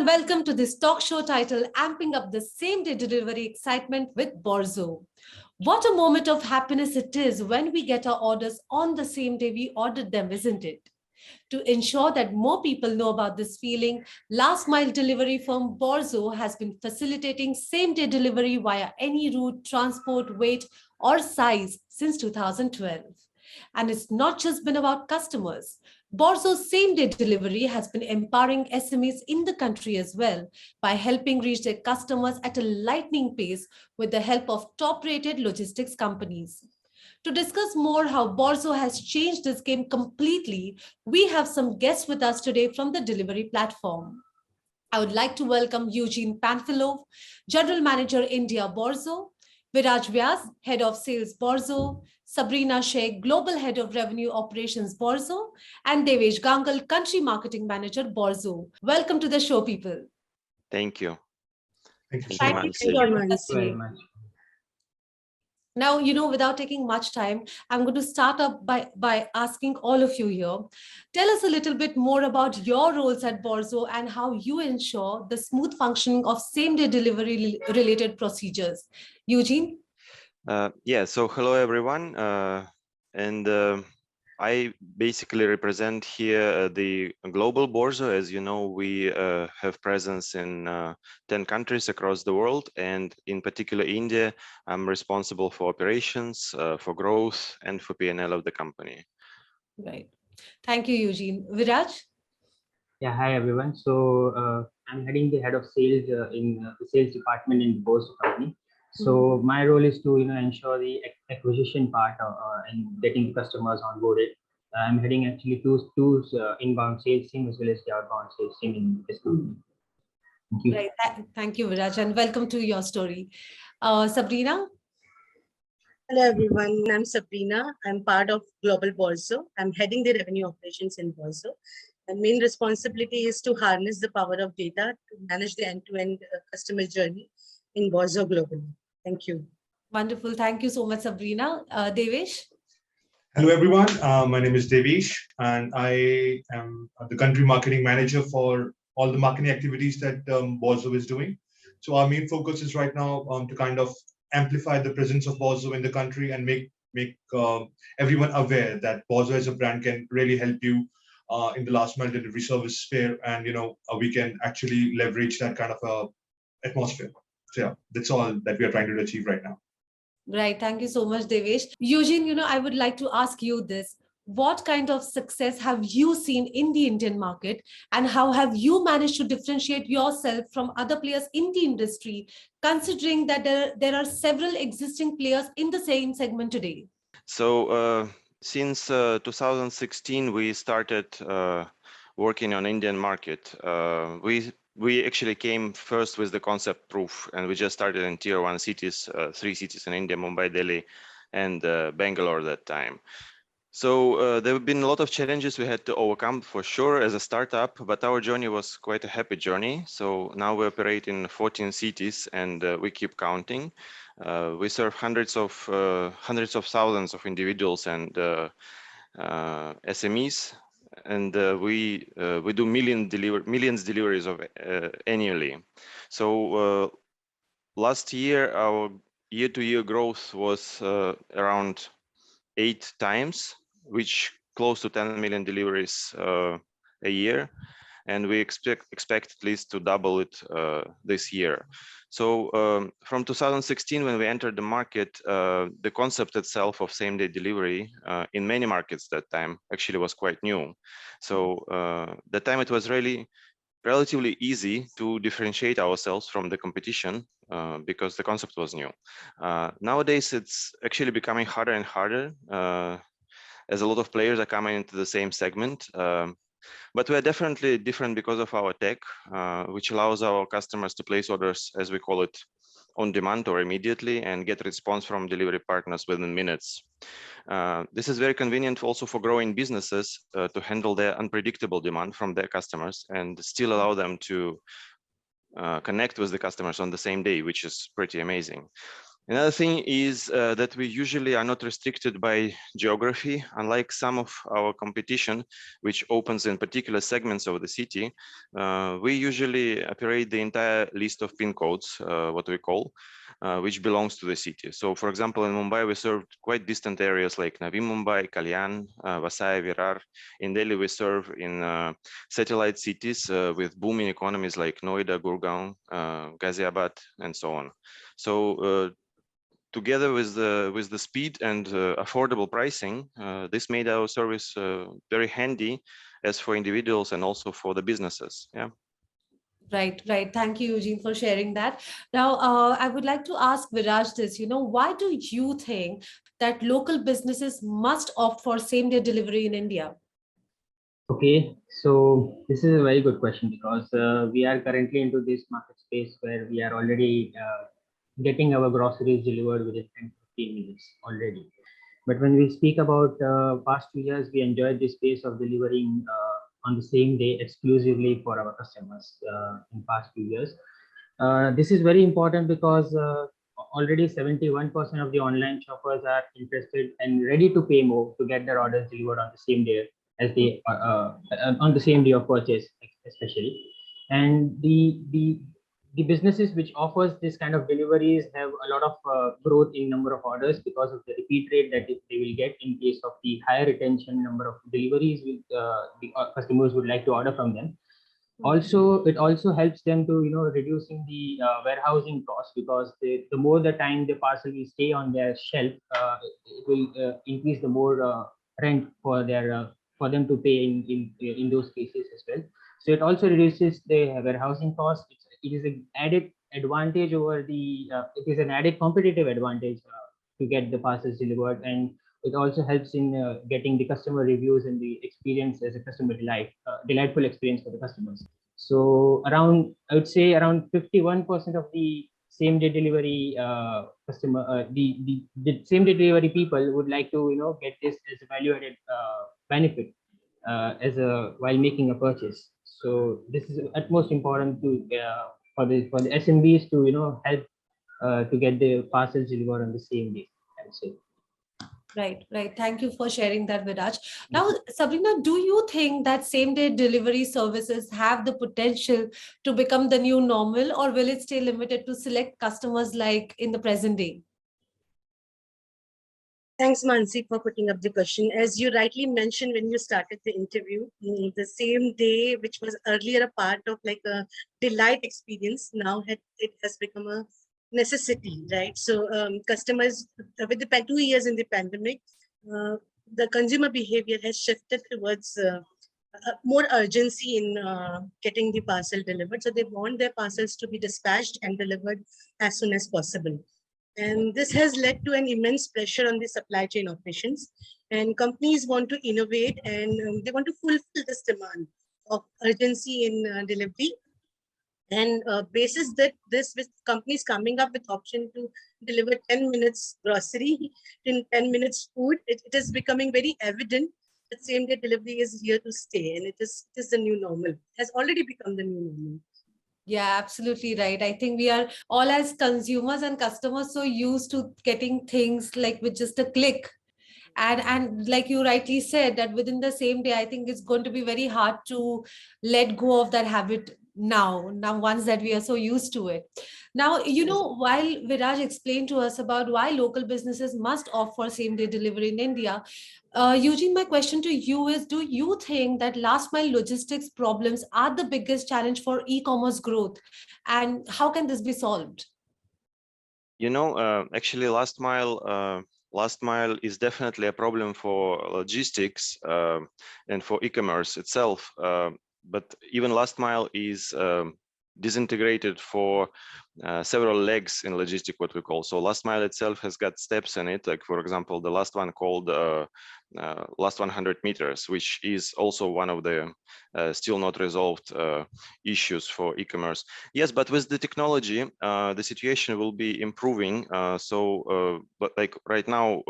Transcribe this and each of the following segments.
and welcome to this talk show titled Amping Up the Same-Day Delivery Excitement with Borzo. What a moment of happiness it is when we get our orders on the same day we ordered them, isn't it? To ensure that more people know about this feeling, last mile delivery firm Borzo has been facilitating same-day delivery via any route, transport, weight, or size since 2012. And it's not just been about customers. Borzo's same-day delivery has been empowering SMEs in the country as well by helping reach their customers at a lightning pace with the help of top-rated logistics companies. To discuss more how Borzo has changed this game completely, we have some guests with us today from the delivery platform. I would like to welcome Eugene Panfilov, General Manager India Borzo, Viraj Vyas, Head of Sales Borzo, Sabrina Sheikh, Global Head of Revenue Operations Borzo, and Devesh Gangal, Country Marketing Manager Borzo. Welcome to the show, people. Thank you. Thank you Thank you for joining us today. Now, without taking much time, I'm going to start up by asking all of you here. Tell us a little bit more about your roles at Borzo and how you ensure the smooth functioning of same-day delivery related procedures. Eugene? So hello, everyone. I basically represent here the global Borzo. As you know, we have presence in 10 countries across the world, and in particular India. I'm responsible for operations, for growth, and for P&L of the company. Right. Thank you, Eugene. Viraj? Yeah, hi everyone. So I'm heading the head of sales in the sales department in the Borzo company. So my role is to ensure the acquisition part and getting customers onboarded. I'm heading actually two inbound sales team as well as the outbound sales team in this company. Thank you. Right. Thank you, Viraj, and welcome to your story. Sabrina? Hello everyone, I'm Sabrina. I'm part of Global Borzo. I'm heading the revenue operations in Borzo. And main responsibility is to harness the power of data to manage the end-to-end customer journey in Borzo globally. Thank you. Wonderful. Thank you so much, Sabrina. Devesh? Hello, everyone. My name is Devesh, and I am the country marketing manager for all the marketing activities that Borzo is doing. So our main focus is right now to kind of amplify the presence of Borzo in the country and make everyone aware that Borzo as a brand can really help you in the last mile delivery service sphere, and we can actually leverage that kind of atmosphere. So yeah, that's all that we are trying to achieve right now. Right. Thank you so much, Devesh. Eugene, I would like to ask you this. What kind of success have you seen in the Indian market, and how have you managed to differentiate yourself from other players in the industry, considering that there are several existing players in the same segment today? So since 2016, we started working on Indian market. We actually came first with the concept proof, and we just started in tier 1 cities, 3 cities in India: Mumbai, Delhi, and Bangalore at that time. So there have been a lot of challenges we had to overcome for sure as a startup, but our journey was quite a happy journey. So now we operate in 14 cities, and we keep counting. We serve hundreds of thousands of individuals and SMEs. And we do millions deliveries of annually. So last year, our year-to-year growth was around 8 times, which close to 10 million deliveries a year. And we expect at least to double it this year. So from 2016, when we entered the market, the concept itself of same-day delivery in many markets that time actually was quite new. So that time it was really relatively easy to differentiate ourselves from the competition because the concept was new. Nowadays, it's actually becoming harder and harder as a lot of players are coming into the same segment. But we are definitely different because of our tech, which allows our customers to place orders, as we call it, on demand or immediately, and get a response from delivery partners within minutes. This is very convenient also for growing businesses to handle their unpredictable demand from their customers and still allow them to connect with the customers on the same day, which is pretty amazing. Another thing is that we usually are not restricted by geography, unlike some of our competition, which opens in particular segments of the city. We usually operate the entire list of PIN codes, what we call, which belongs to the city. So for example, in Mumbai, we served quite distant areas like Navi Mumbai, Kalyan, Vasai, Virar. In Delhi, we serve in satellite cities with booming economies like Noida, Gurgaon, Ghaziabad, and so on. So together with the speed and affordable pricing, this made our service very handy as for individuals and also for the businesses. Yeah. Right, right. Thank you, Eugene, for sharing that. Now, I would like to ask Viraj this, why do you think that local businesses must opt for same-day delivery in India? Okay, so this is a very good question because we are currently into this market space where we are already getting our groceries delivered within 10 to 15 minutes already. But when we speak about past 2 years, we enjoyed this space of delivering on the same day exclusively for our customers in past 2 years. This is very important because already 71% of the online shoppers are interested and ready to pay more to get their orders delivered on the same day as they on the same day of purchase, especially. And the businesses which offers this kind of deliveries have a lot of growth in number of orders because of the repeat rate that they will get in case of the higher retention number of deliveries with the customers would like to order from them. Also, it also helps them to reducing the warehousing cost because the more the time the parcel will stay on their shelf, it will increase the more rent for their for them to pay in those cases as well. So it also reduces the warehousing cost. It is an added advantage over the it is an added competitive advantage to get the parcels delivered, and it also helps in getting the customer reviews and the experience as a customer delightful experience for the customers. So I would say around 51% of the same day delivery the same day delivery people would like to get this as a value added benefit as a while making a purchase. So this is at most important to for the SMBs to help to get the parcels delivered on the same day, I would say. Right, right. Thank you for sharing that, Viraj. Now, Sabrina, do you think that same-day delivery services have the potential to become the new normal, or will it stay limited to select customers like in the present day? Thanks, Mansi, for putting up the question. As you rightly mentioned when you started the interview, the same day, which was earlier a part of like a delight experience, now it has become a necessity, right? So customers, with the 2 years in the pandemic, the consumer behavior has shifted towards more urgency in getting the parcel delivered. So they want their parcels to be dispatched and delivered as soon as possible. And this has led to an immense pressure on the supply chain operations. And companies want to innovate and they want to fulfill this demand of urgency in delivery. And basis that this with companies coming up with option to deliver 10 minutes grocery in 10 minutes food, it is becoming very evident that same day delivery is here to stay, and it is the new normal. It has already become the new normal. Yeah, absolutely right. I think we are all as consumers and customers so used to getting things like with just a click. And like you rightly said, that within the same day, I think it's going to be very hard to let go of that habit now once that we are so used to it. Now, while Viraj explained to us about why local businesses must offer same day delivery in India, Eugene, my question to you is, do you think that last mile logistics problems are the biggest challenge for e-commerce growth, and how can this be solved? Actually, last mile is definitely a problem for logistics and for e-commerce itself. But even last mile is disintegrated for several legs in logistic, what we call. So last mile itself has got steps in it, like for example the last one called last 100 meters, which is also one of the still not resolved issues for e-commerce. Yes, but with the technology the situation will be improving. But like right now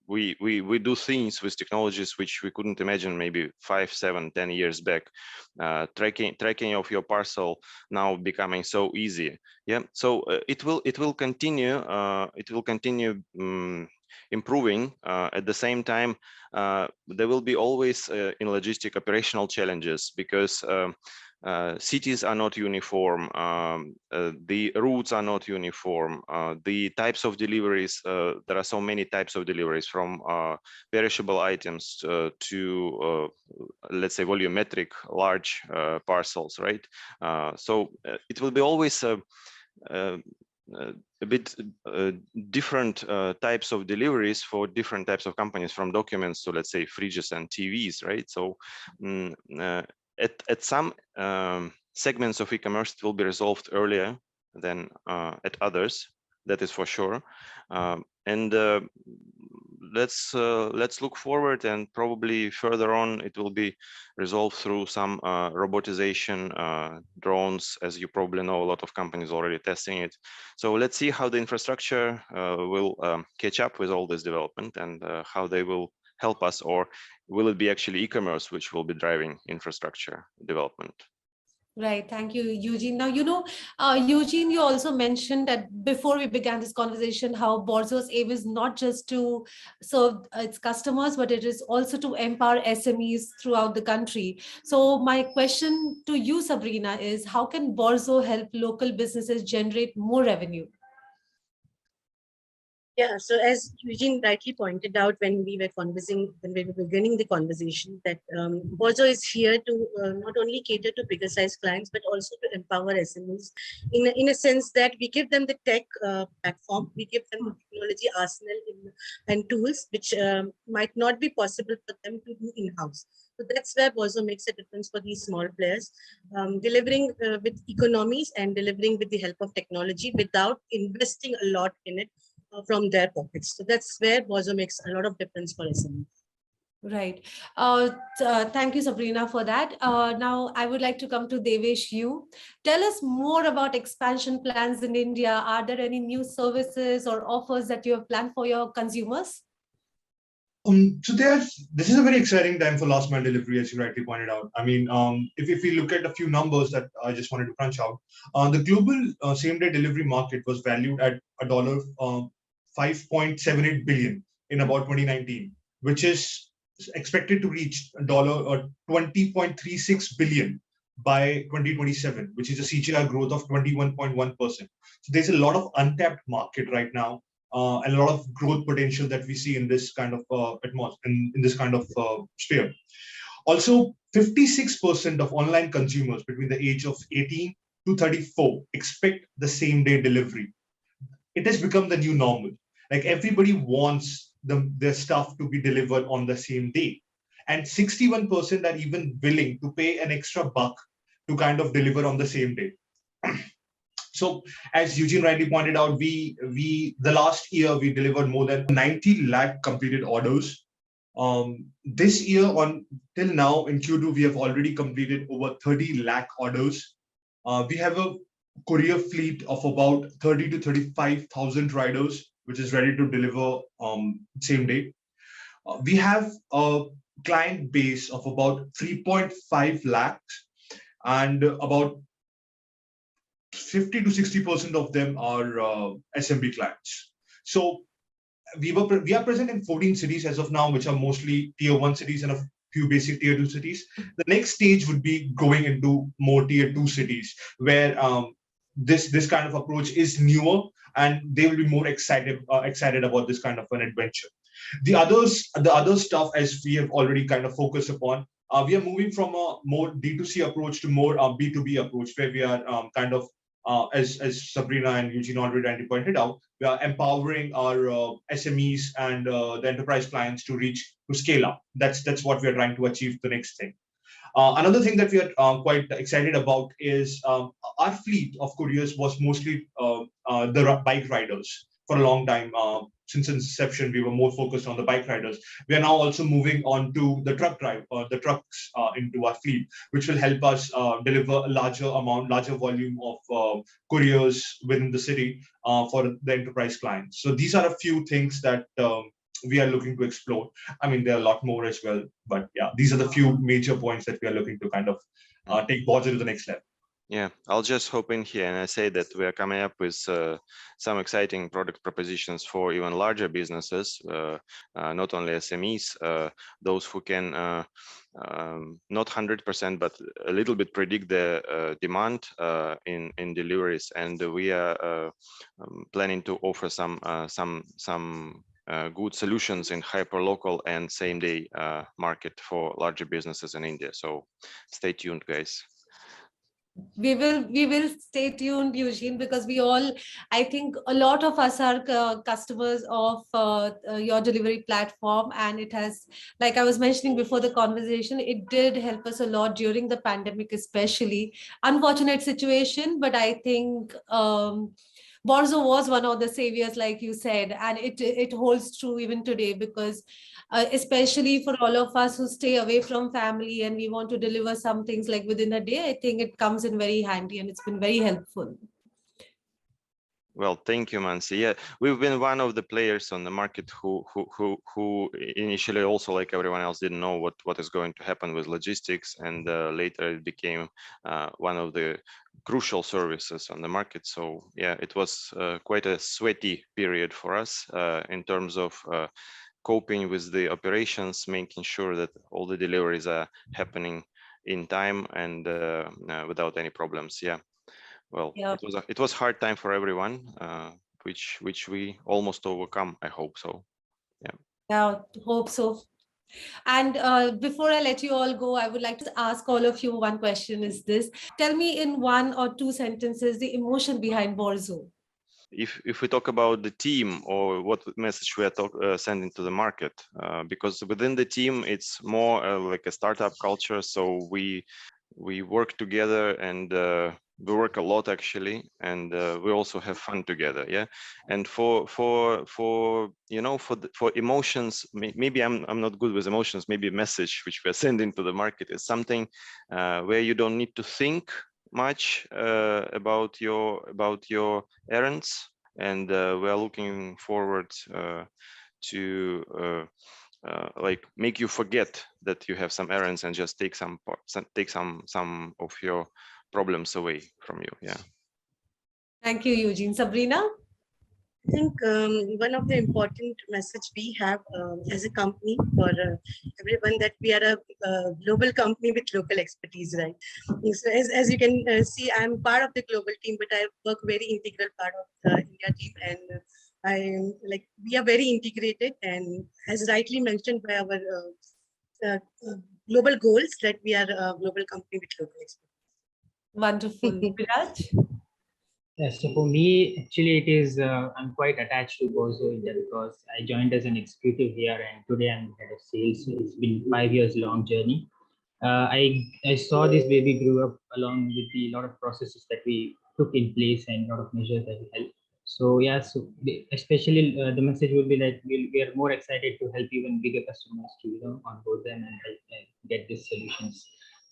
we do things with technologies which we couldn't imagine maybe 5, 7, 10 years back. Tracking of your parcel now becoming so easy. Yeah, so it will continue. It will continue improving. At the same time, there will be always in logistic operational challenges, because cities are not uniform, the routes are not uniform, the types of deliveries, there are so many types of deliveries, from perishable items to let's say volumetric large parcels, right? So it will be always a bit different types of deliveries for different types of companies, from documents to, let's say, fridges and TVs, right? So at some segments of e-commerce, it will be resolved earlier than at others, that is for sure. And let's look forward, and probably further on it will be resolved through some robotization, drones. As you probably know, a lot of companies already testing it. So let's see how the infrastructure will catch up with all this development, and how they will help us, or will it be actually e-commerce which will be driving infrastructure development? Right. Thank you, Eugene. Now, Eugene, you also mentioned that before we began this conversation, how Borzo's aim is not just to serve its customers, but it is also to empower SMEs throughout the country. So my question to you, Sabrina, is how can Borzo help local businesses generate more revenue? Yeah, so as Eugene rightly pointed out when we were beginning the conversation, that Borzo is here to not only cater to bigger size clients, but also to empower SMEs in a sense that we give them the tech platform, we give them the technology arsenal and tools which might not be possible for them to do in-house. So that's where Borzo makes a difference for these small players, delivering with economies and delivering with the help of technology without investing a lot in it from their pockets. So that's where Borzo makes a lot of difference for SME. Right. Thank you, Sabrina, for that. Now, I would like to come to Devesh. You tell us more about expansion plans in India. Are there any new services or offers that you have planned for your consumers? So this is a very exciting time for last mile delivery, as you rightly pointed out. I mean, if we look at a few numbers that I just wanted to crunch out, the global same-day delivery market was valued at $5.78 billion in about 2019, which is expected to reach $20.36 billion by 2027, which is a CAGR growth of 21.1%. So there's a lot of untapped market right now. And a lot of growth potential that we see in this kind of in this kind of sphere. Also, 56% of online consumers between the age of 18 to 34 expect the same day delivery. It has become the new normal. Like everybody wants their stuff to be delivered on the same day. And 61% are even willing to pay an extra buck to kind of deliver on the same day. So as Eugene rightly pointed out, the last year we delivered more than 90 lakh completed orders. This year till now in Q2, we have already completed over 30 lakh orders. We have a courier fleet of about 30 to 35,000 riders, which is ready to deliver same day. We have a client base of about 3.5 lakhs, and about 50 to 60% of them are SMB clients. So we are present in 14 cities as of now, which are mostly tier 1 cities and a few basic tier 2 cities. The next stage would be going into more tier 2 cities, where this kind of approach is newer, and they will be more excited about this kind of an adventure. The other stuff, as we have already kind of focused upon, we are moving from a more D2C approach to more B2B approach, where we are kind of as Sabrina and Eugene already pointed out, we are empowering our SMEs and the enterprise clients to scale up. That's what we are trying to achieve. The next thing. Another thing that we are quite excited about is our fleet of couriers was mostly the bike riders for a long time. Since inception, we were more focused on the bike riders. We are now also moving on to the trucks into our fleet, which will help us deliver a larger volume of couriers within the city for the enterprise clients. So these are a few things that we are looking to explore. I mean, there are a lot more as well, but yeah, these are the few major points that we are looking to kind of take Borzo to the next level. Yeah, I'll just hop in here and I say that we are coming up with some exciting product propositions for even larger businesses, not only SMEs, those who can not 100%, but a little bit predict the demand in deliveries. And we are planning to offer some good solutions in hyper-local and same-day market for larger businesses in India. So stay tuned, guys. We will stay tuned, Eugene, because I think a lot of us are customers of your delivery platform, and it has, like I was mentioning before the conversation, it did help us a lot during the pandemic, especially. Unfortunate situation, but I think Borzo was one of the saviors, like you said, and it holds true even today, because especially for all of us who stay away from family and we want to deliver some things like within a day, I think it comes in very handy and it's been very helpful. Well, thank you, Mansi. Yeah, we've been one of the players on the market who initially also, like everyone else, didn't know what is going to happen with logistics, and later it became one of the crucial services on the market. So yeah, it was quite a sweaty period for us in terms of coping with the operations, making sure that all the deliveries are happening in time and without any problems. Yeah. Well, Yeah. it was hard time for everyone, which we almost overcome. I hope so. Yeah, hope so. And before I let you all go, I would like to ask all of you one question is this. Tell me in 1 or 2 sentences the emotion behind Borzo. If we talk about the team or what message we are sending to the market, because within the team, it's more like a startup culture. So we work together and we work a lot actually, and we also have fun together. Yeah. And for emotions, maybe I'm not good with emotions. Maybe a message which we are sending to the market is something where you don't need to think much about your errands, and we are looking forward to like make you forget that you have some errands and just take some of your problems away from you. Yeah. Thank you, Eugene. Sabrina? I think one of the important message we have as a company for everyone, that we are a global company with local expertise, right? So as you can see, I'm part of the global team, but I work very integral part of the India team, and we are very integrated, and as rightly mentioned by our global goals, that we are a global company with local expertise. Wonderful. Viraj? Yes, so for me, actually, it is, I'm quite attached to Borzo India because I joined as an executive here and today I'm head of sales. So it's been 5 years long journey. I saw this baby grew up along with the lot of processes that we took in place and a lot of measures that we helped. So yeah, so especially the message would be that we are more excited to help even bigger customers to onboard them and help get these solutions,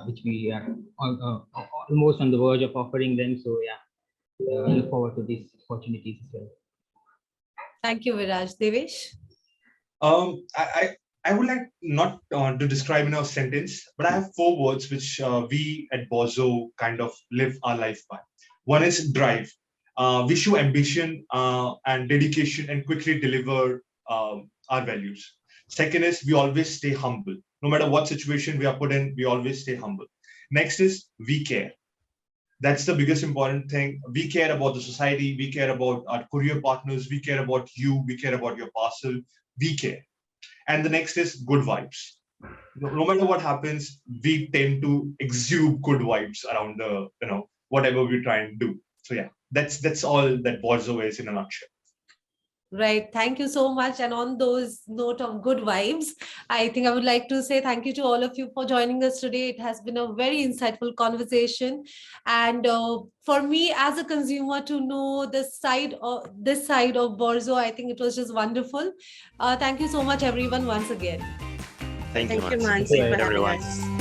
which we are almost on the verge of offering them. So yeah. Look forward to these opportunities as well. Thank you, Viraj. Devesh? I would like not to describe in a sentence, but I have 4 words which we at Borzo kind of live our life by. One is drive. We show ambition and dedication and quickly deliver our values. Second is we always stay humble. No matter what situation we are put in, we always stay humble. Next is we care. That's the biggest important thing. We care about the society. We care about our courier partners. We care about you. We care about your parcel. We care. And the next is good vibes. No matter what happens, we tend to exude good vibes around the, whatever we try and do. So yeah, that's all that Borzo is in a nutshell. Right. Thank you so much. And on those note of good vibes, I think I would like to say thank you to all of you for joining us today. It has been a very insightful conversation. And for me as a consumer to know this side of Borzo, I think it was just wonderful. Thank you so much, everyone, once again. Thank you, Mansi, for having everyone. us.